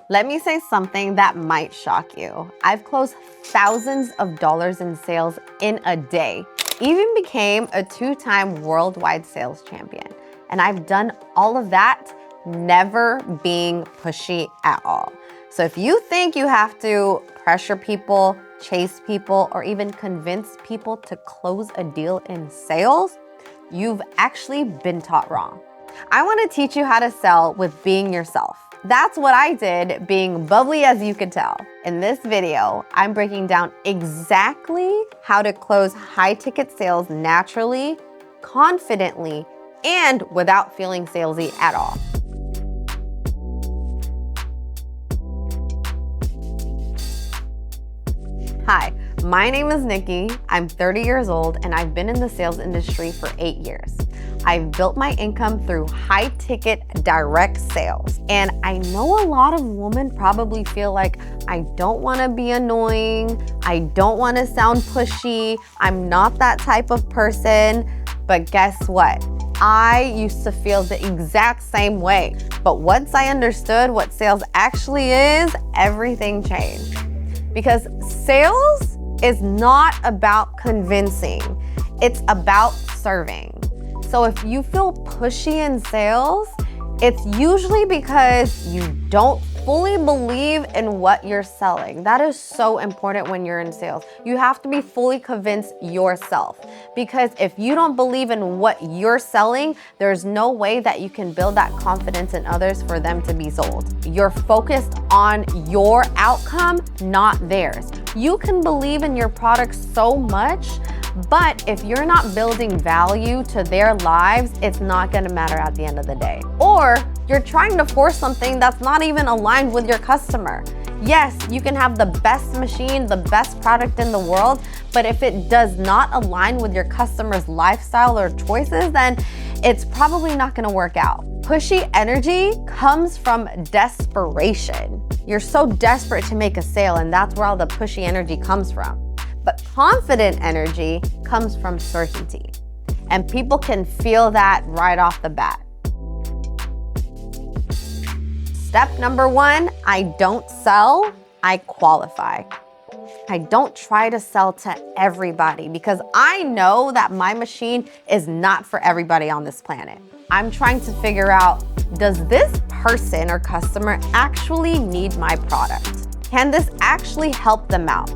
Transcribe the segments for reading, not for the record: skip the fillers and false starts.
Let me say something that might shock you. I've closed thousands of dollars in sales in a day, even became a 2-time worldwide sales champion. And I've done all of that never being pushy at all. So if you think you have to pressure people, chase people, or even convince people to close a deal in sales, you've actually been taught wrong. I want to teach you how to sell with being yourself. That's what I did, being bubbly as you could tell. In this video, I'm breaking down exactly how to close high-ticket sales naturally, confidently, and without feeling salesy at all. Hi, my name is Nikki. I'm 30 years old and I've been in the sales industry for 8 years. I've built my income through high-ticket direct sales. And I know a lot of women probably feel like, I don't wanna be annoying, I don't wanna sound pushy, I'm not that type of person. But guess what? I used to feel the exact same way. But once I understood what sales actually is, everything changed. Because sales is not about convincing, it's about serving. So if you feel pushy in sales, it's usually because you don't fully believe in what you're selling. That is so important when you're in sales. You have to be fully convinced yourself, because if you don't believe in what you're selling, there's no way that you can build that confidence in others for them to be sold. You're focused on your outcome, not theirs. You can believe in your product so much, but if you're not building value to their lives, it's not gonna matter at the end of the day. Or you're trying to force something that's not even aligned with your customer. Yes, you can have the best machine, the best product in the world, but if it does not align with your customer's lifestyle or choices, then it's probably not gonna work out. Pushy energy comes from desperation. You're so desperate to make a sale, and that's where all the pushy energy comes from. But confident energy comes from certainty. And people can feel that right off the bat. Step number 1, I don't sell, I qualify. I don't try to sell to everybody because I know that my machine is not for everybody on this planet. I'm trying to figure out, does this person or customer actually need my product? Can this actually help them out?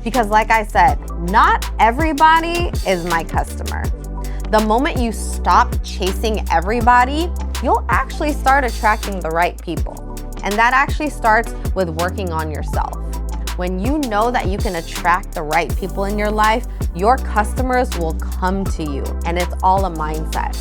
Because like I said, not everybody is my customer. The moment you stop chasing everybody, you'll actually start attracting the right people. And that actually starts with working on yourself. When you know that you can attract the right people in your life, your customers will come to you, and it's all a mindset.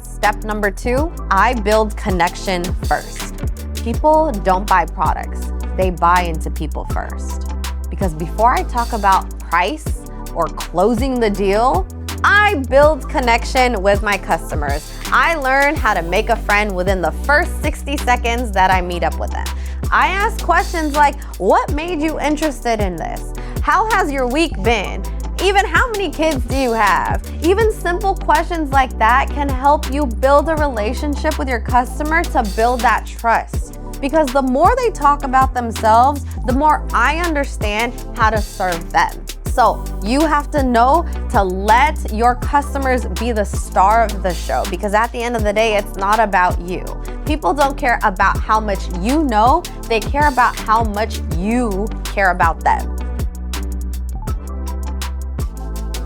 Step number 2, I build connection first. People don't buy products. They buy into people first. Because before I talk about price or closing the deal, I build connection with my customers. I learn how to make a friend within the first 60 seconds that I meet up with them. I ask questions like, what made you interested in this? How has your week been? Even how many kids do you have? Even simple questions like that can help you build a relationship with your customer to build that trust. Because the more they talk about themselves, the more I understand how to serve them. So you have to know to let your customers be the star of the show, because at the end of the day, it's not about you. People don't care about how much you know, they care about how much you care about them.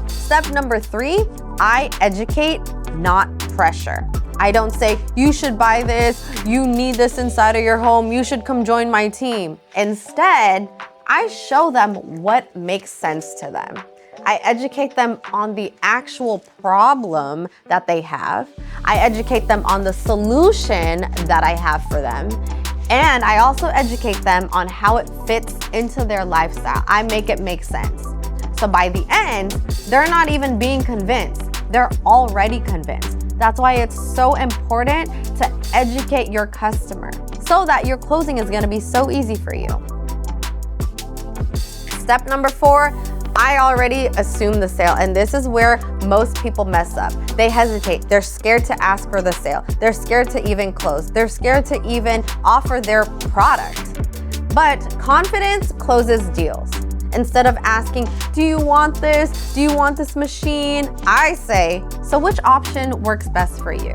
Step number 3, I educate, not pressure. I don't say, you should buy this, you need this inside of your home, you should come join my team. Instead, I show them what makes sense to them. I educate them on the actual problem that they have. I educate them on the solution that I have for them. And I also educate them on how it fits into their lifestyle. I make it make sense. So by the end, they're not even being convinced. They're already convinced. That's why it's so important to educate your customer so that your closing is gonna be so easy for you. Step number 4, I already assume the sale, and this is where most people mess up. They hesitate. They're scared to ask for the sale. They're scared to even close. They're scared to even offer their product. But confidence closes deals. Instead of asking, do you want this? Do you want this machine? I say, so which option works best for you?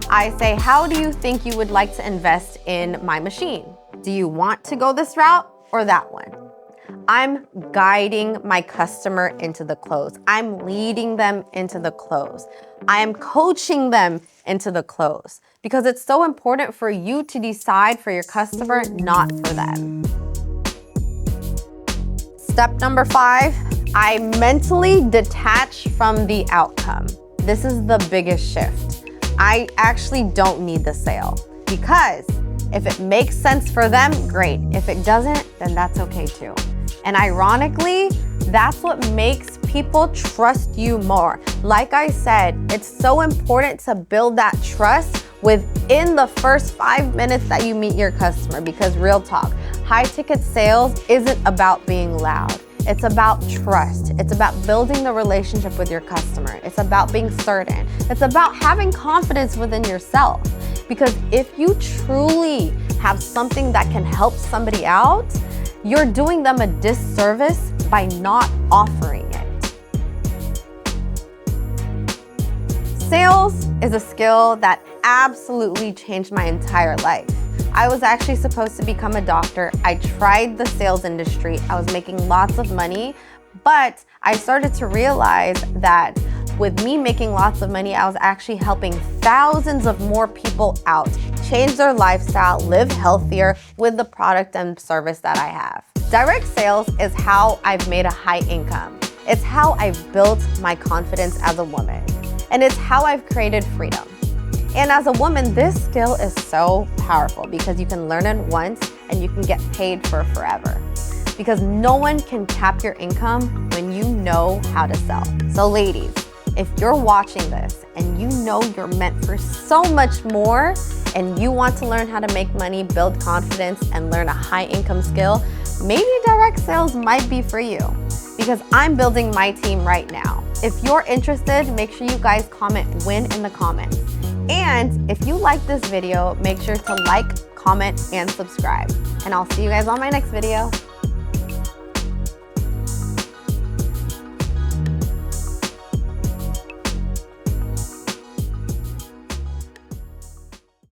I say, how do you think you would like to invest in my machine? Do you want to go this route or that one? I'm guiding my customer into the close. I'm leading them into the close. I am coaching them into the close because it's so important for you to decide for your customer, not for them. Step number 5, I mentally detach from the outcome. This is the biggest shift. I actually don't need the sale because if it makes sense for them, great. If it doesn't, then that's okay too. And ironically, that's what makes people trust you more. Like I said, it's so important to build that trust within the first 5 minutes that you meet your customer, because real talk, high ticket sales isn't about being loud. It's about trust. It's about building the relationship with your customer. It's about being certain. It's about having confidence within yourself. Because if you truly have something that can help somebody out, you're doing them a disservice by not offering it. Sales is a skill that absolutely changed my entire life. I was actually supposed to become a doctor. I tried the sales industry. I was making lots of money, but I started to realize that with me making lots of money, I was actually helping thousands of more people out, change their lifestyle, live healthier with the product and service that I have. Direct sales is how I've made a high income. It's how I've built my confidence as a woman. And it's how I've created freedom. And as a woman, this skill is so powerful because you can learn it once and you can get paid for forever. Because no one can cap your income when you know how to sell. So ladies, if you're watching this and you know you're meant for so much more and you want to learn how to make money, build confidence, and learn a high income skill, maybe direct sales might be for you, because I'm building my team right now. If you're interested, make sure you guys comment win in the comments. And if you like this video, make sure to like, comment, and subscribe. And I'll see you guys on my next video.